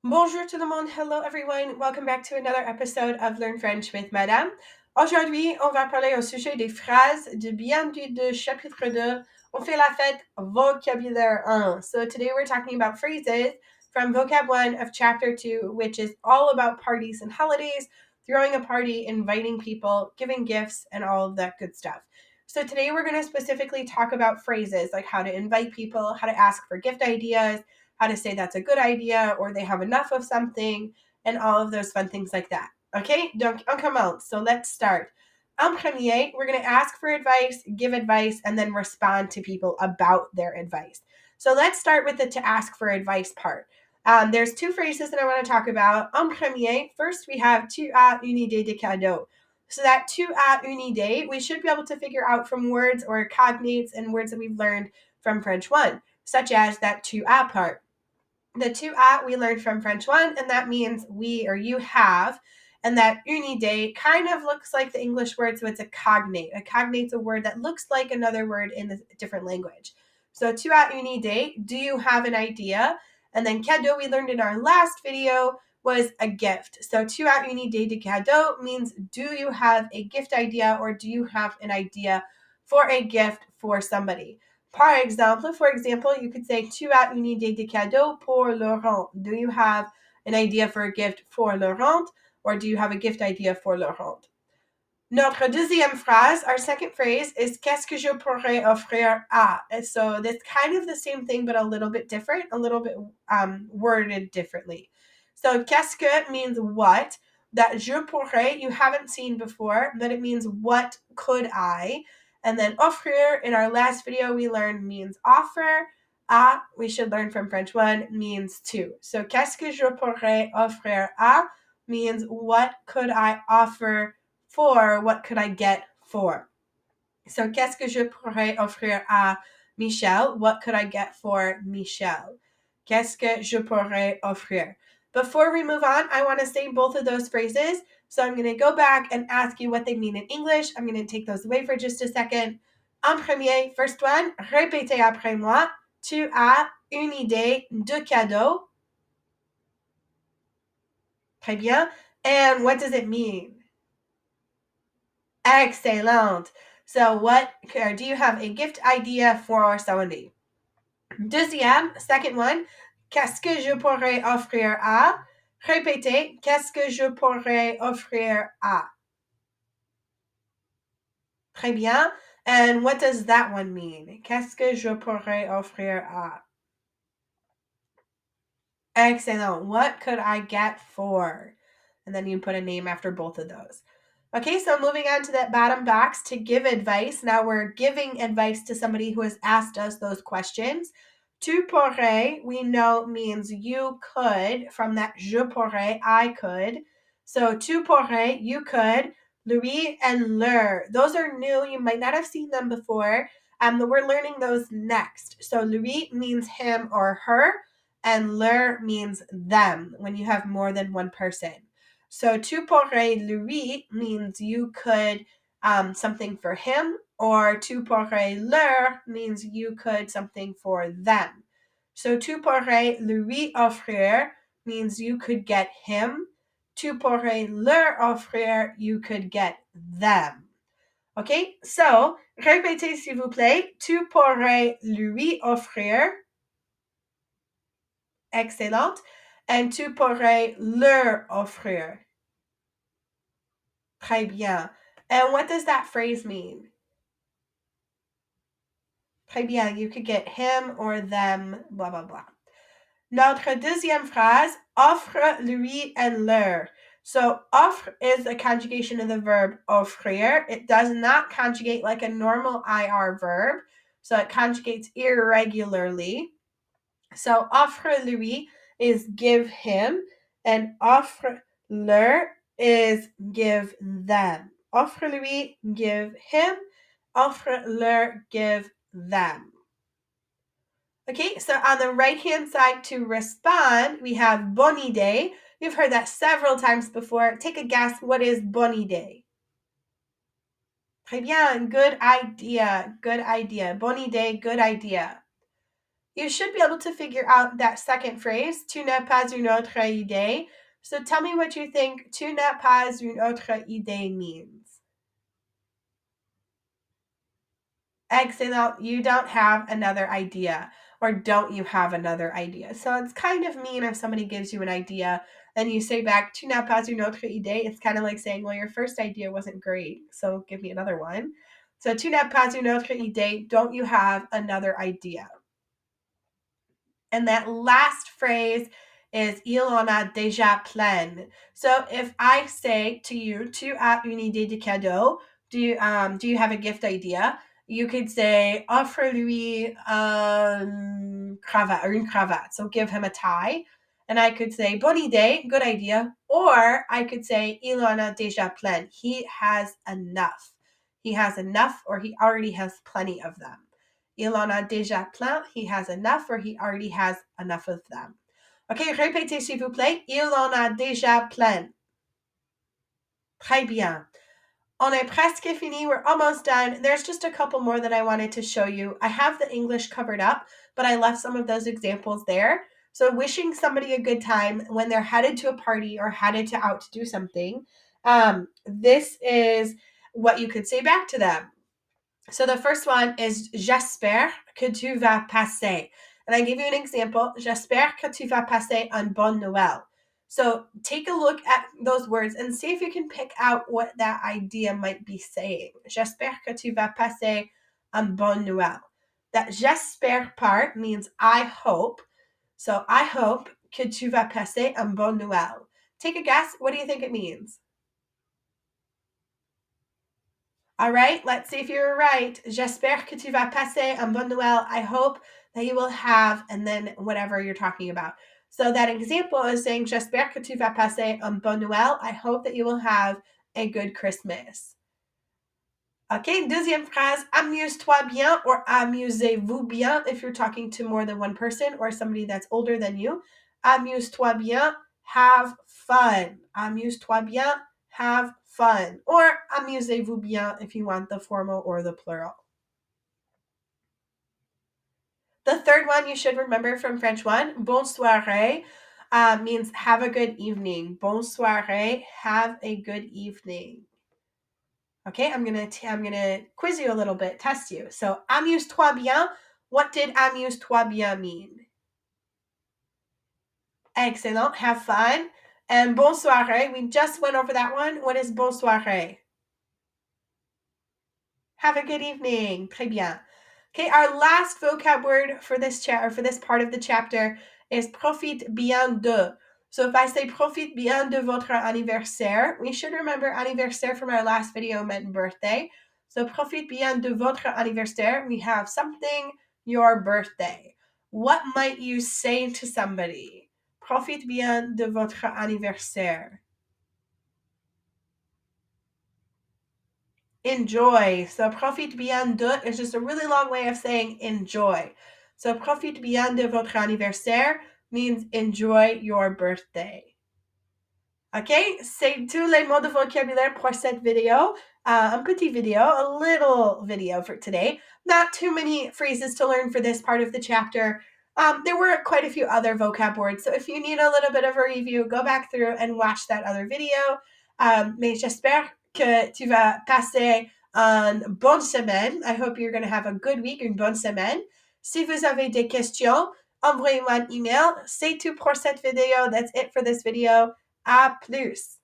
Bonjour tout le monde, hello everyone, welcome back to another episode of Learn French with Madame. Aujourd'hui, on va parler au sujet des phrases du bienvenue de chapitre 2. On fait la fête vocabulaire 1. So today we're talking about phrases from vocab 1 of chapter 2, which is all about parties and holidays, throwing a party, inviting people, giving gifts, and all of that good stuff. So today we're going to specifically talk about phrases like how to invite people, how to ask for gift ideas, how to say that's a good idea or they have enough of something, and all of those fun things like that. Okay, donc on commence. So let's start. En premier, we're going to ask for advice, give advice, and then respond to people about their advice. So let's start with the to ask for advice part. There's two phrases that I want to talk about. En premier, first we have tu as une idée de cadeau. So that tu as une idée, we should be able to figure out from words or cognates and words that we've learned from French 1, such as that tu as part. The tu as we learned from French 1, and that means we or you have. And that une idée kind of looks like the English word, so it's a cognate. A cognate's a word that looks like another word in a different language. So tu as une idée, do you have an idea? And then cadeau, we learned in our last video, was a gift. So tu as une idée de cadeau means do you have a gift idea or do you have an idea for a gift for somebody? For example, you could say tu as une idée de cadeau pour Laurent. Do you have an idea for a gift for Laurent, or do you have a gift idea for Laurent? Notre deuxième phrase, our second phrase, is qu'est-ce que je pourrais offrir à? So that's kind of the same thing, but a little bit different, a little bit worded differently. So qu'est-ce que means what. That je pourrais, you haven't seen before, that it means what could I. And then offrir, in our last video, we learned means offer. À, we should learn from French 1, means to. So qu'est-ce que je pourrais offrir à means what could I offer for, what could I get for. So qu'est-ce que je pourrais offrir à Michel? What could I get for Michel? Qu'est-ce que je pourrais offrir? Before we move on, I want to say both of those phrases. So I'm going to go back and ask you what they mean in English. I'm going to take those away for just a second. En premier, first one, répétez après moi. Tu as une idée de cadeau. Très bien. And what does it mean? Excellent. So do you have a gift idea for somebody? Deuxième, second one, qu'est-ce que je pourrais offrir à? Répétez, qu'est-ce que je pourrais offrir à? Très bien. And what does that one mean? Qu'est-ce que je pourrais offrir à? Excellent. What could I get for? And then you put a name after both of those. Okay, so moving on to that bottom box to give advice. Now we're giving advice to somebody who has asked us those questions. Tu pourrais, we know, means you could. From that je pourrais, I could. So tu pourrais, you could. Lui and leur, those are new. You might not have seen them before. We're learning those next. So lui means him or her, and leur means them when you have more than one person. So tu pourrais lui means you could something for him, or tu pourrais leur means you could something for them. So tu pourrais lui offrir means you could get him. Tu pourrais leur offrir, you could get them. Okay, so répétez s'il vous plaît. Tu pourrais lui offrir. Excellent. And tu pourrais leur offrir. Très bien. And what does that phrase mean? Très bien. You could get him or them, blah, blah, blah. Notre deuxième phrase, offre, lui, and leur. So offre is a conjugation of the verb offrir. It does not conjugate like a normal IR verb. So it conjugates irregularly. So offre lui is give him, and offre leur is give them. Offre lui, give him. Offre leur, give them. Okay, so on the right-hand side to respond, we have bonne idée. You've heard that several times before. Take a guess, what is bonne idée? Très bien, good idea, good idea. Bonne idée, good idea. You should be able to figure out that second phrase, tu n'as pas une autre idée. So tell me what you think tu n'as pas une autre idée means. Excellent. You don't have another idea. Or don't you have another idea? So it's kind of mean if somebody gives you an idea and you say back, tu n'as pas une autre idée. It's kind of like saying, well, your first idea wasn't great, so give me another one. So tu n'as pas une autre idée. Don't you have another idea? And that last phrase is il en a déjà plein. So if I say to you, tu as une idée de cadeau, do you have a gift idea? You could say offre-lui cravate or une cravate. So give him a tie. And I could say bonne idée, good idea. Or I could say il en a déjà plein. He has enough. He has enough, or he already has plenty of them. Il en a déjà plein. He has enough, or he already has enough of them. OK, répétez s'il vous plaît. Il en a déjà plein. Très bien. On est presque fini. We're almost done. There's just a couple more that I wanted to show you. I have the English covered up, but I left some of those examples there. So wishing somebody a good time when they're headed to a party or headed to out to do something. This is what you could say back to them. So the first one is j'espère que tu vas passer. And I give you an example. J'espère que tu vas passer un bon Noël. So take a look at those words and see if you can pick out what that idea might be saying. J'espère que tu vas passer un bon Noël. That j'espère part means I hope. So I hope que tu vas passer un bon Noël. Take a guess. What do you think it means? All right, let's see if you're right. J'espère que tu vas passer un bon Noël. I hope that you will have, and then whatever you're talking about. So that example is saying, j'espère que tu vas passer un bon Noël. I hope that you will have a good Christmas. Okay, deuxième phrase, amuse-toi bien or amusez-vous bien if you're talking to more than one person or somebody that's older than you. Amuse-toi bien, have fun. Amuse-toi bien, have fun. Or amusez-vous bien if you want the formal or the plural. The third one you should remember from French 1, bonne soirée, means have a good evening. Bonne soirée, have a good evening. Okay, I'm gonna quiz you a little bit, test you. So amuse-toi bien. What did amuse-toi bien mean? Excellent, have fun. And bonne soirée, we just went over that one. What is bonne soirée? Have a good evening. Très bien. Okay, our last vocab word for this for this part of the chapter is profite bien de. So if I say profite bien de votre anniversaire, we should remember anniversaire from our last video meant birthday. So profite bien de votre anniversaire, we have something, your birthday. What might you say to somebody? Profite bien de votre anniversaire. Enjoy. So profite bien de is just a really long way of saying enjoy. So profite bien de votre anniversaire means enjoy your birthday. OK, c'est tous les mots de vocabulaire pour cette vidéo. Un petit video, a little video for today. Not too many phrases to learn for this part of the chapter. There were quite a few other vocab words, so if you need a little bit of a review, go back through and watch that other video. Mais j'espère que tu vas passer une bonne semaine. I hope you're going to have a good week, une bonne semaine. Si vous avez des questions, envoyez-moi un email. C'est tout pour cette vidéo. That's it for this video. À plus!